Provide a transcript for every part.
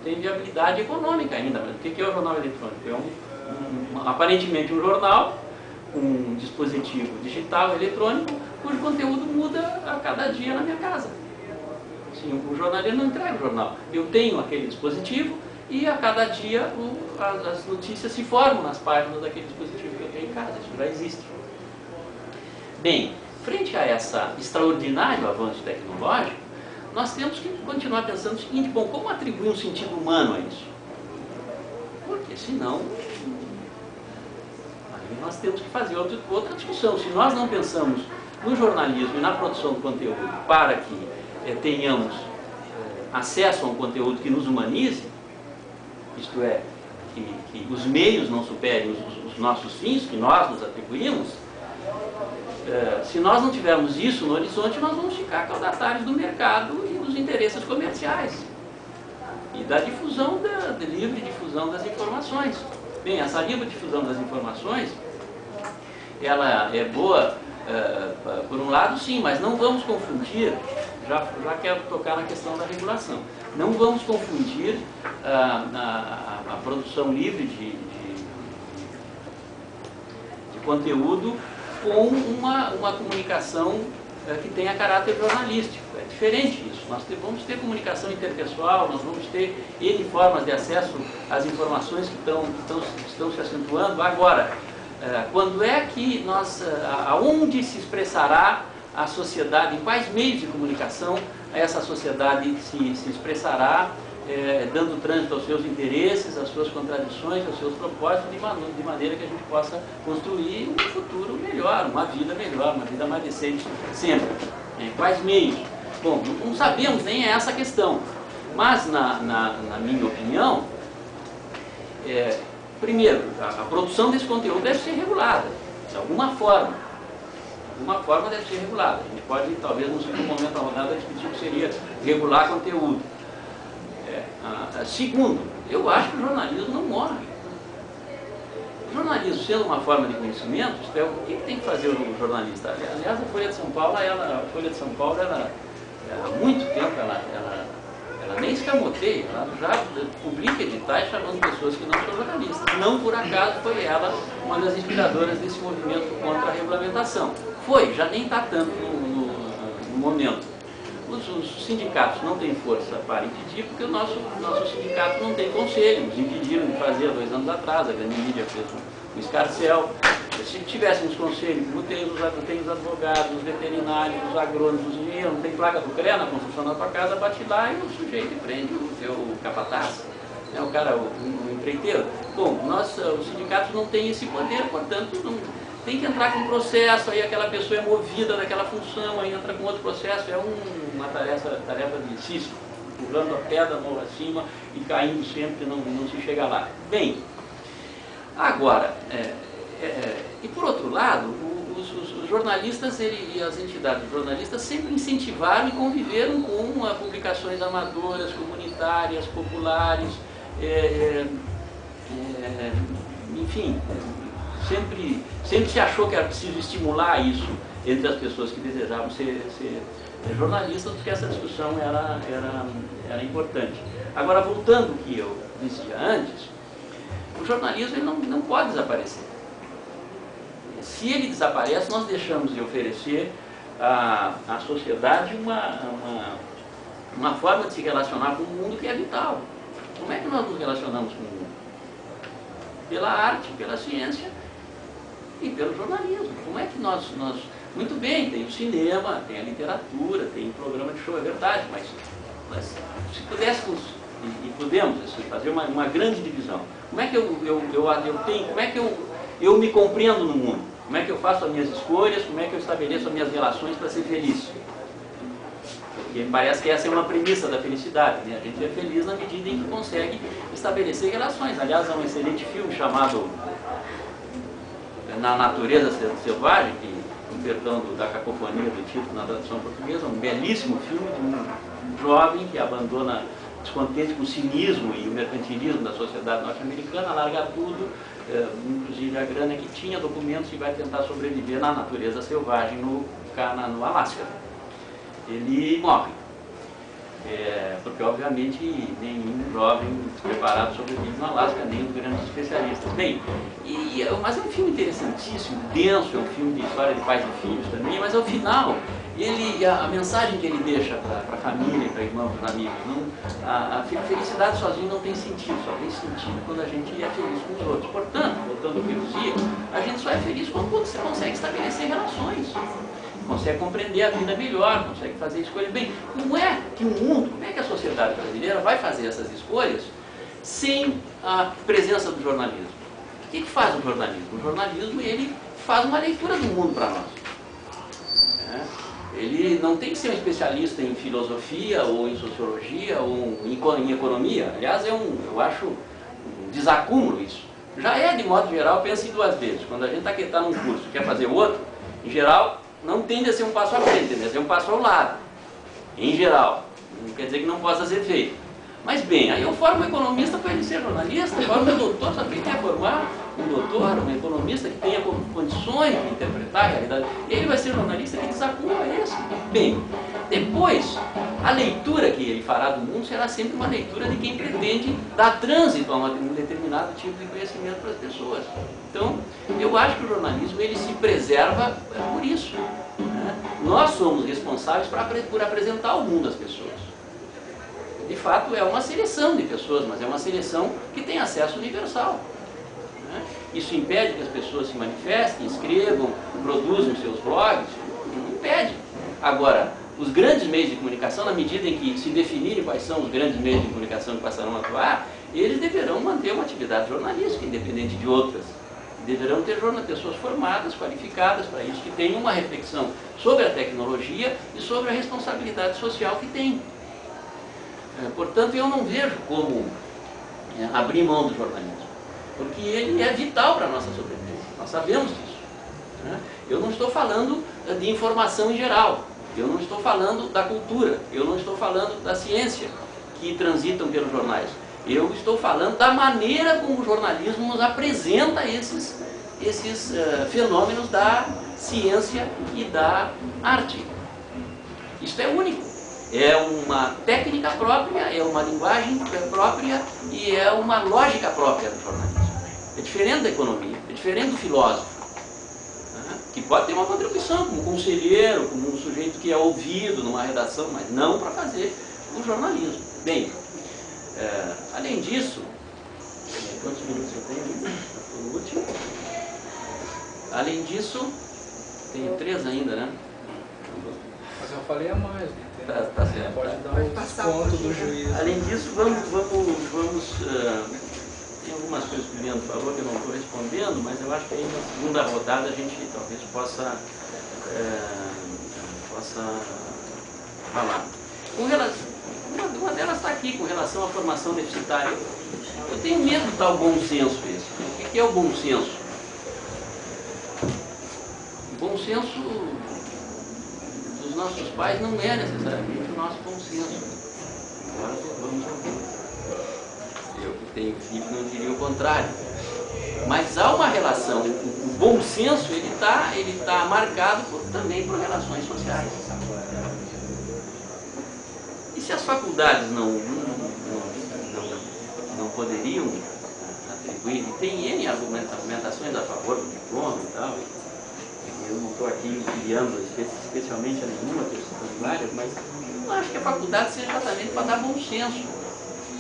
tem viabilidade econômica ainda. Mas o que é o jornal eletrônico? É aparentemente um jornal, um dispositivo digital eletrônico, cujo conteúdo muda a cada dia na minha casa. Assim, o jornaleiro não entrega o jornal. Eu tenho aquele dispositivo e a cada dia as notícias se formam nas páginas daquele dispositivo que eu tenho em casa. Isso já existe. Bem, frente a esse extraordinário avanço tecnológico, nós temos que continuar pensando o seguinte: bom, como atribuir um sentido humano a isso? Porque senão aí nós temos que fazer outra discussão. Se nós não pensamos no jornalismo e na produção do conteúdo para que tenhamos acesso a um conteúdo que nos humanize, isto é, que os meios não superem os nossos fins que nós nos atribuímos, se nós não tivermos isso no horizonte, nós vamos ficar caudatários do mercado e dos interesses comerciais e da difusão, da livre difusão das informações. Bem, essa livre difusão das informações, ela é boa por um lado, sim, mas não vamos confundir, já quero tocar na questão da regulação, não vamos confundir a produção livre de conteúdo com uma comunicação que tenha caráter jornalístico. É diferente isso. Nós vamos ter comunicação interpessoal, nós vamos ter N formas de acesso às informações que estão se acentuando. Agora, quando é que aonde se expressará a sociedade, em quais meios de comunicação essa sociedade se expressará, dando trânsito aos seus interesses, às suas contradições, aos seus propósitos, de maneira que a gente possa construir um futuro melhor, uma vida melhor, uma vida mais decente sempre. Quais meios? Bom, não sabemos nem essa questão, mas na minha opinião, primeiro, a produção desse conteúdo deve ser regulada, de alguma forma. De alguma forma deve ser regulada. A gente pode, talvez, num segundo momento da rodada, discutir o que seria regular conteúdo. Segundo, eu acho que o jornalismo não morre. O jornalismo, sendo uma forma de conhecimento, o que tem que fazer o jornalista? Aliás, a Folha de São Paulo, há muito tempo, ela nem escamoteia, ela já publica editais chamando pessoas que não são jornalistas. Não por acaso foi ela uma das inspiradoras desse movimento contra a regulamentação. Já nem está tanto no momento. Os sindicatos não têm força para impedir, porque o nosso sindicato não tem conselho. Nos impediram de fazer há 2 anos atrás, a grande mídia fez um escarcéu. Se tivéssemos conselho, como tem os advogados, os veterinários, os agrônomos, os engenheiros, não tem placa do CREA na construção da tua casa, bate lá e o sujeito prende o teu capataz, o cara, o empreiteiro. Bom, os sindicatos não têm esse poder, portanto, não, tem que entrar com um processo, aí aquela pessoa é movida daquela função, aí entra com outro processo, é uma tarefa de Sísifo, pulando a pedra morro acima e caindo sempre, não se chega lá. Bem, agora, e por outro lado, os jornalistas e as entidades jornalistas sempre incentivaram e conviveram com publicações amadoras, comunitárias, populares, enfim, sempre se achou que era preciso estimular isso entre as pessoas que desejavam ser jornalistas, porque essa discussão era importante. Agora, voltando ao que eu dizia antes, o jornalismo ele não pode desaparecer. Se ele desaparece, nós deixamos de oferecer à sociedade uma forma de se relacionar com o mundo que é vital. Como é que nós nos relacionamos com o mundo? Pela arte, pela ciência e pelo jornalismo. Como é que nós... Muito bem, tem o cinema, tem a literatura, tem o programa de show, é verdade, mas se pudéssemos, e podemos assim, fazer uma grande divisão, como é que eu tenho, como é que eu me compreendo no mundo? Como é que eu faço as minhas escolhas, como é que eu estabeleço as minhas relações para ser feliz? Porque me parece que essa é uma premissa da felicidade, né? A gente é feliz na medida em que consegue estabelecer relações. Aliás, há um excelente filme chamado Na Natureza Selvagem, que, com perdão da cacofonia do título na tradução portuguesa, um belíssimo filme de um jovem que abandona, descontente com o cinismo e o mercantilismo da sociedade norte-americana, larga tudo, inclusive a grana que tinha, documentos, e vai tentar sobreviver na natureza selvagem no Alasca. Ele morre. Porque obviamente nenhum jovem despreparado sobrevive no Alasca, nem os grandes especialistas. Bem, mas é um filme interessantíssimo, denso, é um filme de história de pais e filhos também, mas ao final, a mensagem que ele deixa para a família, para irmãos, para amigos, a felicidade sozinho não tem sentido, só tem sentido quando a gente é feliz com os outros. Portanto, voltando ao que eu dizia, a gente só é feliz quando você consegue estabelecer relações, consegue compreender a vida melhor, consegue fazer escolhas. Bem, como é que o mundo, como é que a sociedade brasileira vai fazer essas escolhas sem a presença do jornalismo? O que faz o jornalismo? O jornalismo, ele faz uma leitura do mundo para nós. Ele não tem que ser um especialista em filosofia, ou em sociologia, ou em economia. Aliás, eu acho um desacúmulo isso. Já é, de modo geral, pense duas vezes. Quando a gente está num curso e quer fazer outro, em geral, não tende a ser um passo à frente, tende a ser um passo ao lado. Em geral. Não quer dizer que não possa ser feito. Mas bem, aí eu formo um economista para ele ser jornalista, eu formo um doutor, só que ele quer formar um doutor, um economista que tenha condições de interpretar a realidade. E ele vai ser jornalista, que desacúmulo é esse? Bem, depois, a leitura que ele fará do mundo será sempre uma leitura de quem pretende dar trânsito a um determinado tipo de conhecimento para as pessoas. Então, eu acho que o jornalismo, ele se preserva por isso. Né? Nós somos responsáveis por apresentar ao mundo as pessoas. De fato, é uma seleção de pessoas, mas é uma seleção que tem acesso universal. Né? Isso impede que as pessoas se manifestem, escrevam, produzam seus blogs? Não impede. Agora, os grandes meios de comunicação, na medida em que se definirem quais são os grandes meios de comunicação que passarão a atuar, eles deverão manter uma atividade jornalística, independente de outras. Deverão ter pessoas formadas, qualificadas para isso, que tenham uma reflexão sobre a tecnologia e sobre a responsabilidade social que tem. Portanto, eu não vejo como abrir mão do jornalismo, porque ele é vital para a nossa sobrevivência, nós sabemos disso. Né? Eu não estou falando de informação em geral, eu não estou falando da cultura, eu não estou falando da ciência que transitam pelos jornais, eu estou falando da maneira como o jornalismo nos apresenta esses fenômenos da ciência e da arte. Isso é único. É uma técnica própria, é uma linguagem própria e é uma lógica própria do jornalismo. É diferente da economia, é diferente do filósofo, né? Que pode ter uma contribuição como conselheiro, como um sujeito que é ouvido numa redação, mas não para fazer o jornalismo. Bem, além disso, quantos minutos eu tenho ainda? Por último. Além disso, tenho 3 ainda, né? Mas eu falei a mais. Tá certo. Pode dar o desconto do juiz. Além disso, tem algumas coisas que o Leandro falou que eu não estou respondendo, mas eu acho que aí na segunda rodada a gente talvez possa falar. Uma delas está aqui, com relação à formação deficitária. Eu tenho medo do tal bom senso esse. O que é o bom senso? O bom senso dos nossos pais não é necessariamente o nosso bom senso. Agora vamos ouvir. Eu que tenho filho não diria o contrário. Mas há uma relação, o bom senso ele tá marcado também por relações sociais. E se as faculdades não poderiam atribuir, e tem N argumentações a favor do diploma e tal, eu não estou aqui enviando especialmente a nenhuma que eu estou várias, mas eu acho que a faculdade seja exatamente para dar bom senso.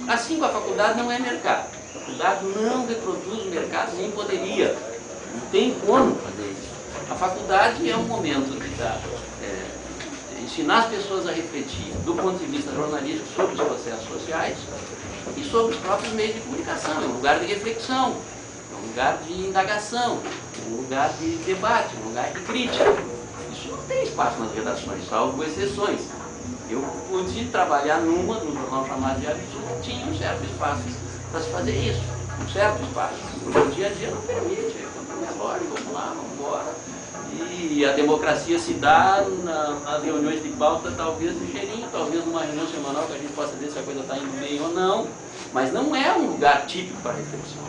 Assim como a faculdade não é mercado. A faculdade não reproduz o mercado, nem poderia. Não tem como fazer isso. A faculdade é um momento de ensinar as pessoas a refletir do ponto de vista jornalístico sobre os processos sociais e sobre os próprios meios de comunicação. É um lugar de reflexão, é um lugar de indagação, é um lugar de debate, é um lugar de crítica. Isso não tem espaço nas redações, salvo exceções. Eu pude trabalhar num jornal chamado Diário do Sul, que tinha um certo espaço para se fazer isso, um certo espaço. O dia a dia não permite, contra o relógio, vamos lá, vamos embora. E a democracia se dá nas reuniões de pauta, talvez ligeirinho, talvez numa reunião semanal que a gente possa ver se a coisa está indo bem ou não, mas não é um lugar típico para reflexão.